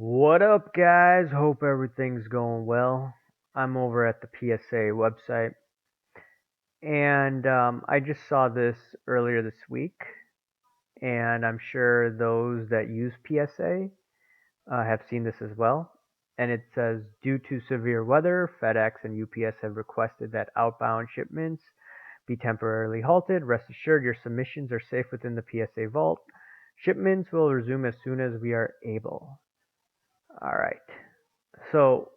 What up, guys? Hope everything's going well. I'm over at the PSA website, and I just saw this earlier this week, and I'm sure those that use PSA have seen this as well. And it says, due to severe weather, FedEx and UPS have requested that outbound shipments be temporarily halted. Rest assured, your submissions are safe within the PSA vault. Shipments will resume as soon as we are able. All right. So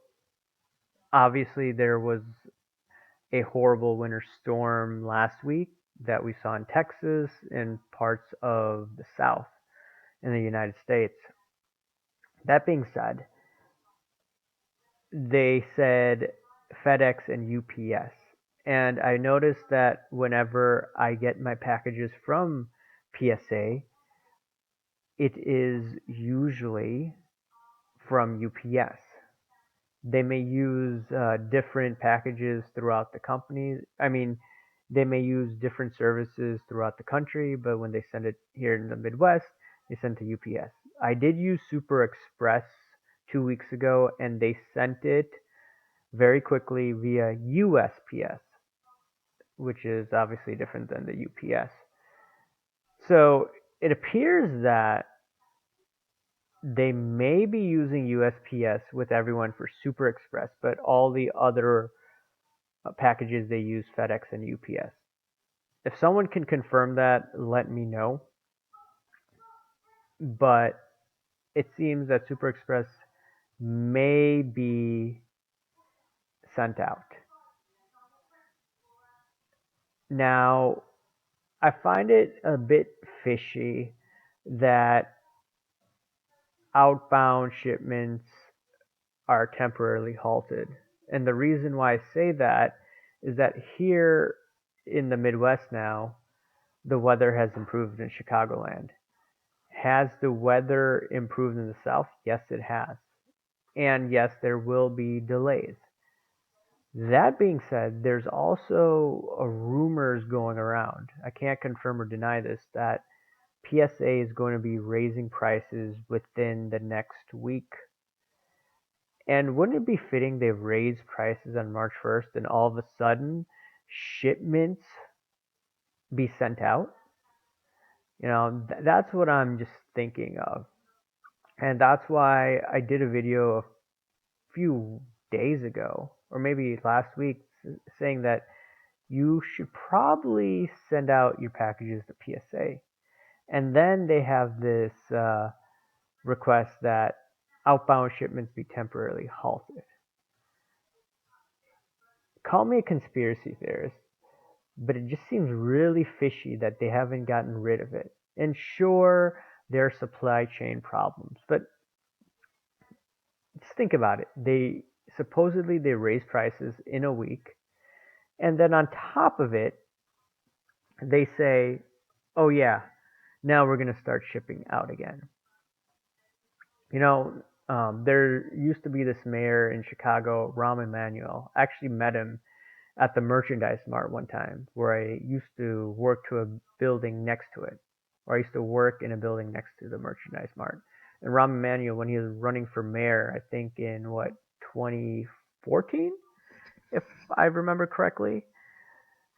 obviously there was a horrible winter storm last week that we saw in Texas and parts of the South in the United States. That being said, they said FedEx and UPS. And I noticed that whenever I get my packages from PSA, it is usually from UPS. They may use different packages throughout the company. I mean, they may use different services throughout the country, but when they send it here in the Midwest, they send to UPS. I did use Super Express 2 weeks ago, and they sent it very quickly via USPS, which is obviously different than the UPS. So it appears that they may be using USPS with everyone for Super Express, but all the other packages they use FedEx and UPS. If someone can confirm that, let me know. But it seems that Super Express may be sent out. Now, I find it a bit fishy that outbound shipments are temporarily halted. And the reason why I say that is that here in the Midwest now, the weather has improved in Chicagoland. Has the weather improved in the South? Yes, it has. And yes, there will be delays. That being said, there's also rumors going around. I can't confirm or deny this that PSA is going to be raising prices within the next week. And wouldn't it be fitting they raise prices on March 1st and all of a sudden shipments be sent out? That's what I'm just thinking of. And that's why I did a video a few days ago, or maybe last week, saying that you should probably send out your packages to PSA. And then they have this request that outbound shipments be temporarily halted. Call me a conspiracy theorist, but it just seems really fishy that they haven't gotten rid of it. And sure, there are supply chain problems, but just think about it. They raise prices in a week, and then on top of it, they say, "Oh yeah, now we're gonna start shipping out again." There used to be this mayor in Chicago, Rahm Emanuel. I actually met him at the Merchandise Mart one time, where I used to work to a building next to it, or I used to work in a building next to the Merchandise Mart. And Rahm Emanuel, when he was running for mayor, I think in 2014, if I remember correctly,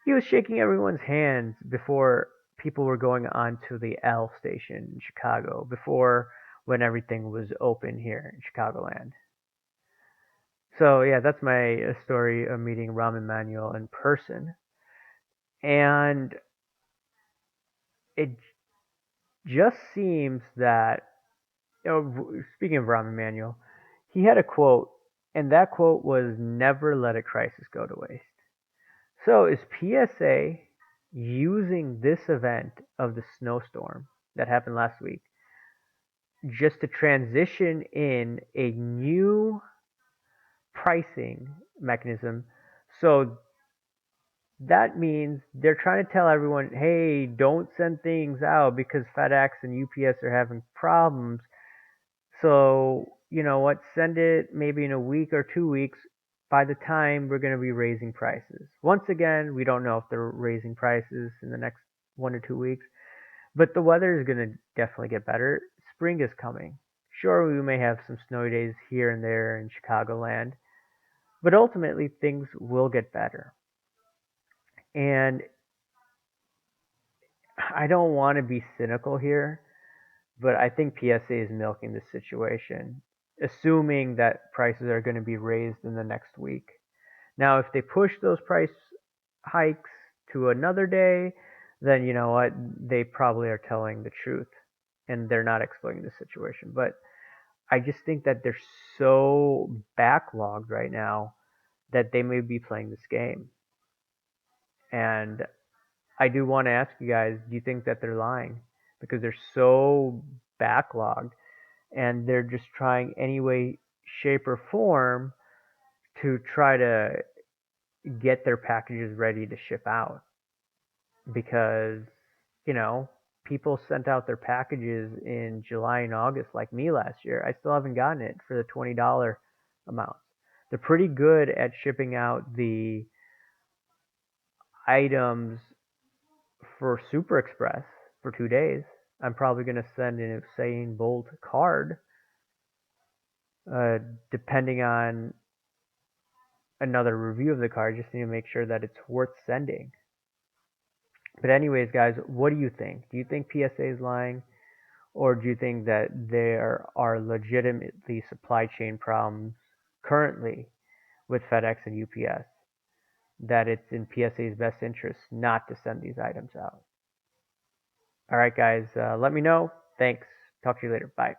he was shaking everyone's hands before people were going on to the L station in Chicago, before when everything was open here in Chicagoland. So yeah, that's my story of meeting Rahm Emanuel in person. And it just seems that, speaking of Rahm Emanuel, he had a quote, and that quote was, "Never let a crisis go to waste." So is PSA using this event of the snowstorm that happened last week just to transition in a new pricing mechanism? So that means they're trying to tell everyone, hey, don't send things out because FedEx and UPS are having problems. So, you know what, send it maybe in a week or 2 weeks. By the time we're going to be raising prices. Once again, we don't know if they're raising prices in the next 1 or 2 weeks, but the weather is going to definitely get better. Spring is coming. Sure, we may have some snowy days here and there in Chicagoland, but ultimately things will get better. And I don't want to be cynical here, but I think PSA is milking the situation, assuming that prices are going to be raised in the next week. Now, if they push those price hikes to another day, then you know what? They probably are telling the truth and they're not exploiting the situation. But I just think that they're so backlogged right now that they may be playing this game. And I do want to ask you guys, do you think that they're lying? Because they're so backlogged and they're just trying any way, shape, or form to try to get their packages ready to ship out. Because, you know, people sent out their packages in July and August, like me last year. I still haven't gotten it for the $20 amounts. They're pretty good at shipping out the items for Super Express for 2 days. I'm probably going to send an Usain Bolt card, uh, depending on another review of the card. Just need to make sure that it's worth sending. But anyways, guys, what do you think? Do you think PSA is lying, or do you think that there are legitimately supply chain problems currently with FedEx and UPS? That it's in PSA's best interest not to send these items out. All right, guys, let me know. Thanks. Talk to you later. Bye.